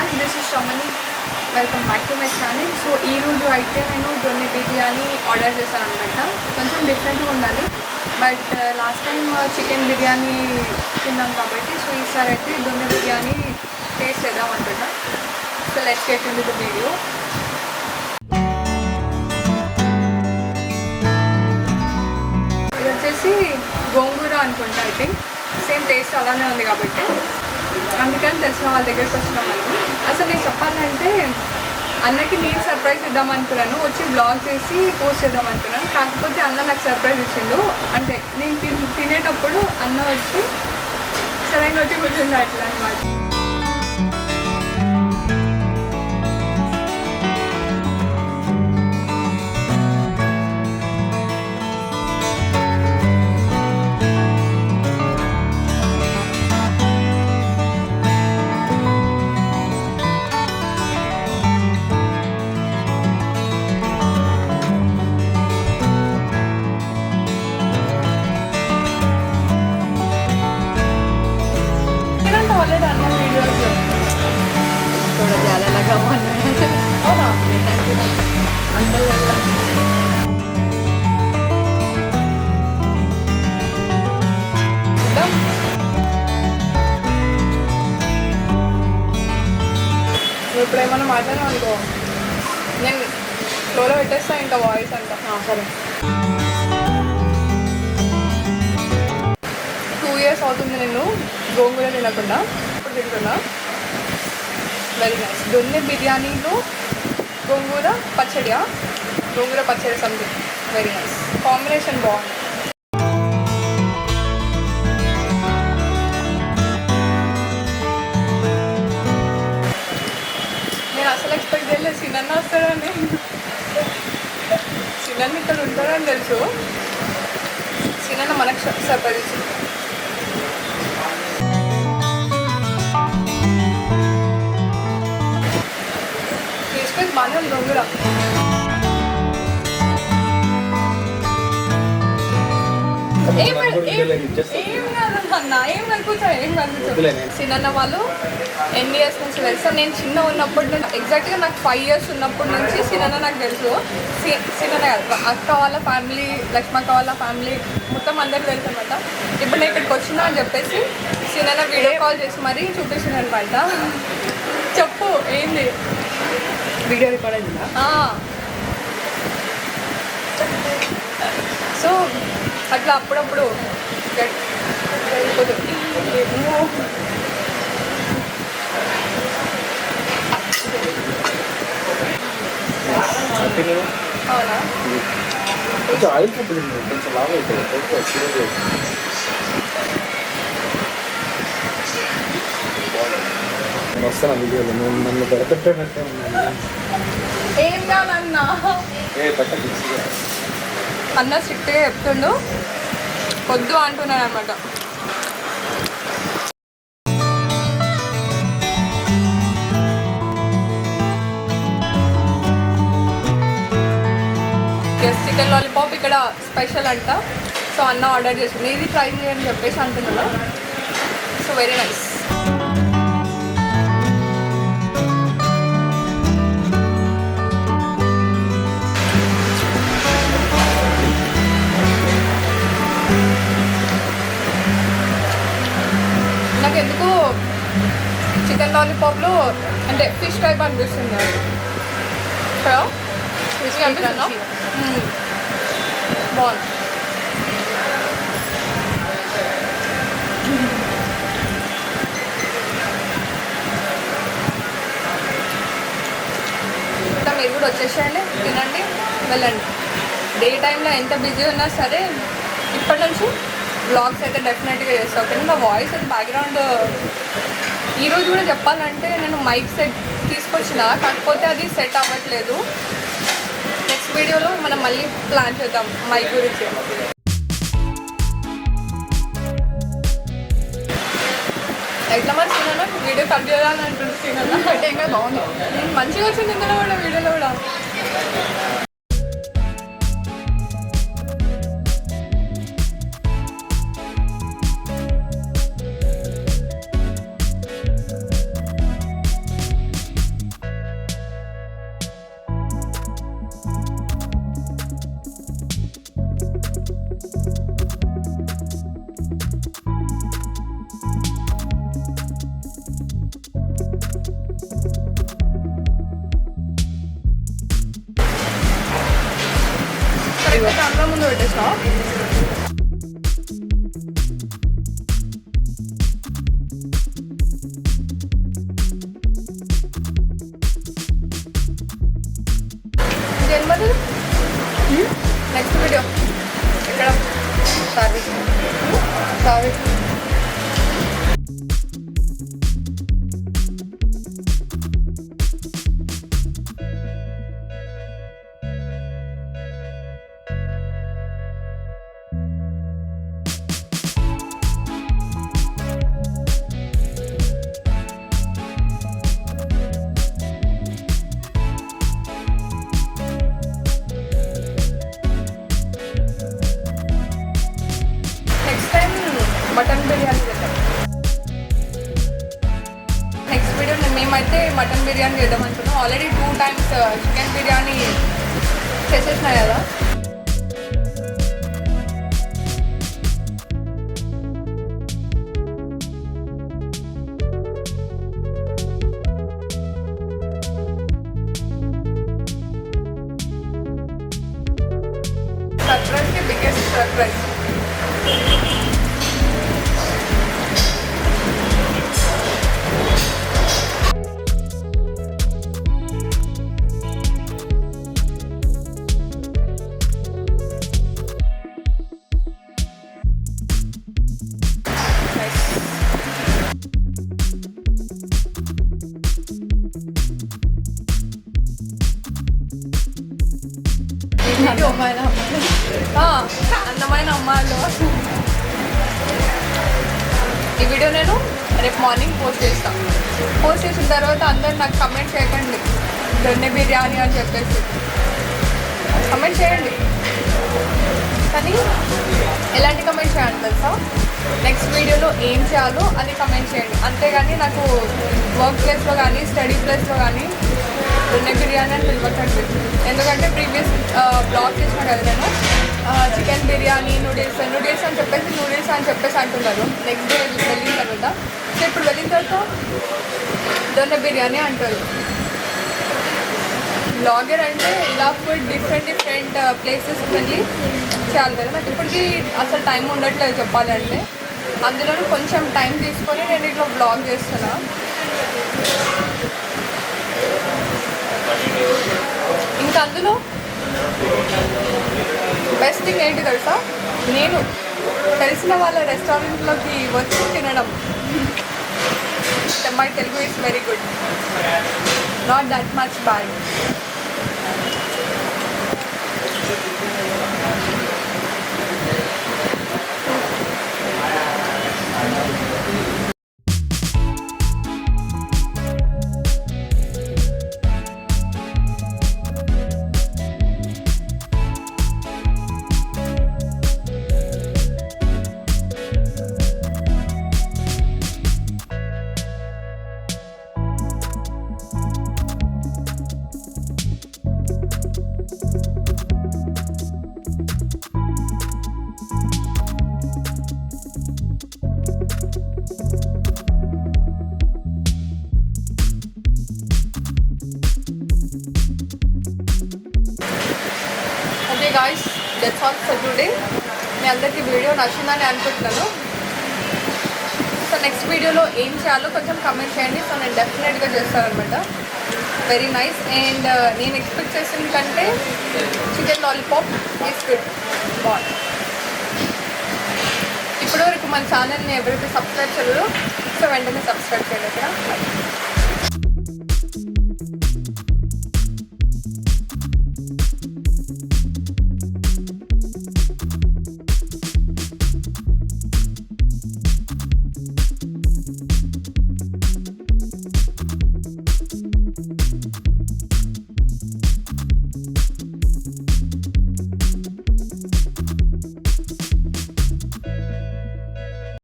Back. This is Ramani. Welcome back to my channel. So ఈరోజు అయితే నేను దొన్నె biryani order చేశాను అనమాట. కొంచెం డిఫరెంట్గా ఉండాలి, but last time chicken biryani తిన్నాం కాబట్టి సో ఈసారి అయితే దొన్నె బిర్యానీ టేస్ట్ చేద్దాం అనుకుంటా. So let's get into the video. ఇది వచ్చేసి గోంగూర అనుకుంటా. ఐ థింక్ సేమ్ టేస్ట్ అలానే ఉంది కాబట్టి అందుకని తెలిసిన వాళ్ళ దగ్గరికి వచ్చినాం. అసలు నేను చెప్పాలంటే అన్నకి నేను సర్ప్రైజ్ ఇద్దాం అనుకున్నాను, వచ్చి బ్లాగ్ చేసి పోస్ట్ చేద్దాం అనుకున్నాను. కాకపోతే అన్న నాకు సర్ప్రైజ్ ఇచ్చిండు. అంటే నేను తినేటప్పుడు అన్న వచ్చి సరైన వచ్చి కూర్చుంది అట్లా అనమాట. ऑलरेडी अन्ना वीडियोस थोड़ा ज़्यादा लगा हुआ है और आपने अंदर लगा ఇప్పుడు ఏమన్నా మాట్లాడాను అనుకో, నేను ఫ్లోలో పెట్టేస్తా ఇంకా వాయిస్ అంతా. సరే, 2 years అవుతుంది నేను గోంగూర తినకుండా, ఇప్పుడు తింటున్నా. Very nice. దొన్నె బిర్యానీలో గోంగూర పచ్చడియా, గోంగూర పచ్చడి సంథింగ్. వెరీ నైస్ కాంబినేషన్, బాగుంది. నేను అసలు ఎక్స్పెక్ట్ చేయలేదు సినన్న వస్తాడని. సినన్న ఇక్కడ ఉంటాడని తెలుసు. సినన్న మనకు సర్ప్రైజ్ ఇచ్చింది. బాగానే ఉంది గోంగూర. ఏం కాదన్నా, ఏం కలుపుతాయి, ఏం కలుపుతాయి. సినన్న వాళ్ళు ఎన్ని ఇయర్స్ నుంచి తెలుసు. నేను చిన్న ఉన్నప్పటి నుంచి, ఎగ్జాక్ట్గా నాకు 5 years ఉన్నప్పటి నుంచి సినన్న నాకు తెలుసు. సినన్న కాదు, అక్క వాళ్ళ ఫ్యామిలీ, లక్ష్మక్క వాళ్ళ ఫ్యామిలీ మొత్తం అందరికి తెలుసు అనమాట. ఇప్పుడు నేను ఇక్కడికి వచ్చినా అని చెప్పేసి సినన్న వీడియో కాల్ చేసి మరీ చూపిస్తుంది అనమాట. చెప్పు ఏంది? వీడియో రికార్డ్ అయిందా? సో అట్లా అప్పుడప్పుడు అవునా? కొంచెం ఆయిల్ కొంచెం లాగా అవుతుంది. వస్తాను వీడియోలో, నేను నన్ను పెడతట్టేనట్టే ఉన్నాను. ఏం కాదన్నా, అన్న స్ట్రిక్ట్గా చెప్తుండు, వద్దు అంటున్నాను అనమాట. చికెన్ లాలీపాప్ ఇక్కడ స్పెషల్ అంట. సో అన్న ఆర్డర్ చేసింది, ఇది ట్రై చేయని చెప్పేసి అంటున్నాను. So very nice. నాకు ఎందుకు చికెన్ లాలీపాప్లో అంటే ఫిష్ టైప్ అనిపిస్తుంది. బాగుంది. ఇంకా మీరు కూడా వచ్చేసేయండి, తినండి, వెళ్ళండి. డే టైంలో ఎంత బిజీ ఉన్నా సరే ఇప్పటి నుంచి బ్లాగ్స్ అయితే డెఫినెట్గా చేస్తాను. ఓకే, నా వాయిస్ అయితే బ్యాక్గ్రౌండ్ ఈరోజు కూడా చెప్పాలంటే నేను మైక్ సెట్ తీసుకొచ్చిన, కాకపోతే అది సెట్ అవ్వట్లేదు. నెక్స్ట్ వీడియోలో మనం మళ్ళీ ప్లాన్ చేద్దాం మైక్ గురించి. ఎట్లా మరి తిన్నాను, వీడియో కట్ చేయాలని అంటున్నాను. అంటే ఇంకా బాగుంది, మంచిగా వచ్చింది ఇందులో కూడా, వీడియోలో కూడా. కెమెరా ముందు పెట్టేసినా. జన్మది నెక్స్ట్ వీడియో ఇక్కడ సర్వీస్ సర్వీస్ మటన్ బిర్యానీ చేద్దాం. నెక్స్ట్ వీడియో మేమైతే మటన్ బిర్యానీ చేద్దాం అనుకున్నాం. ఆల్రెడీ 2 times చికెన్ బిర్యానీ చేసేసినా కదా. సర్ప్రైజ్కి బిగ్గెస్ట్ సర్ప్రైజ్. అందమైన అమ్మాయిలు. ఈ వీడియో నేను రేపు మార్నింగ్ పోస్ట్ చేస్తాను. పోస్ట్ చేసిన తర్వాత అందరు నాకు కమెంట్ చేయకండి దొన్నె బిర్యానీ అని చెప్పేసి. కమెంట్ చేయండి, కానీ ఎలాంటి కమెంట్ చేయండి తెలుసా? నెక్స్ట్ వీడియోలో ఏం చేయాలో అది కమెంట్ చేయండి. అంతేగాని నాకు వర్క్ ప్లేస్లో కానీ స్టడీ ప్లేస్లో కానీ దొన్నె బిర్యానీ అని పిలవకండి. ఎందుకంటే ప్రీవియస్ బ్లాగ్ చేసిన కదా నేను చికెన్ బిర్యానీ నూడిల్స్ అని చెప్పేసి అంటున్నారు. నెక్స్ట్ డే వెళ్ళిన తర్వాత. సో ఇప్పుడు వెళ్ళిన తర్వాత దొన్నె బిర్యానీ అంటారు. బ్లాగర్ అంటే ఇలా ఫుడ్ డిఫరెంట్ ప్లేసెస్ వెళ్ళి చేయాలి కదా. నాకు ఇప్పటికీ అసలు టైం ఉండట్లేదు చెప్పాలంటే. అందులోనూ కొంచెం టైం తీసుకొని నేను ఇట్లా బ్లాగ్ చేస్తున్నా. ఇంకా అందులో బెస్ట్ థింగ్ ఏంటి తెలుసా? నేను తెలిసిన వాళ్ళ రెస్టారెంట్లోకి వచ్చి తినడం. My Telugu is very good, not that much bad. Guys, that's all for today. మీ అందరికీ వీడియో నచ్చిందని అనుకుంటున్నాను. సో నెక్స్ట్ వీడియోలో ఏం చేయాలో కొంచెం కమెంట్ చేయండి. సో నేను డెఫినెట్గా చేస్తాను అనమాట. Very nice. అండ్ నేను ఎక్స్పెక్ట్ చేసిన కంటే చికెన్ లాలీపాప్ ఈజ్ గుడ్, బాగుంది. ఇప్పటివరకు మన ఛానల్ని ఎవరైతే సబ్స్క్రైబ్ చేయలేదో సో వెంటనే సబ్స్క్రైబ్ చేయండి.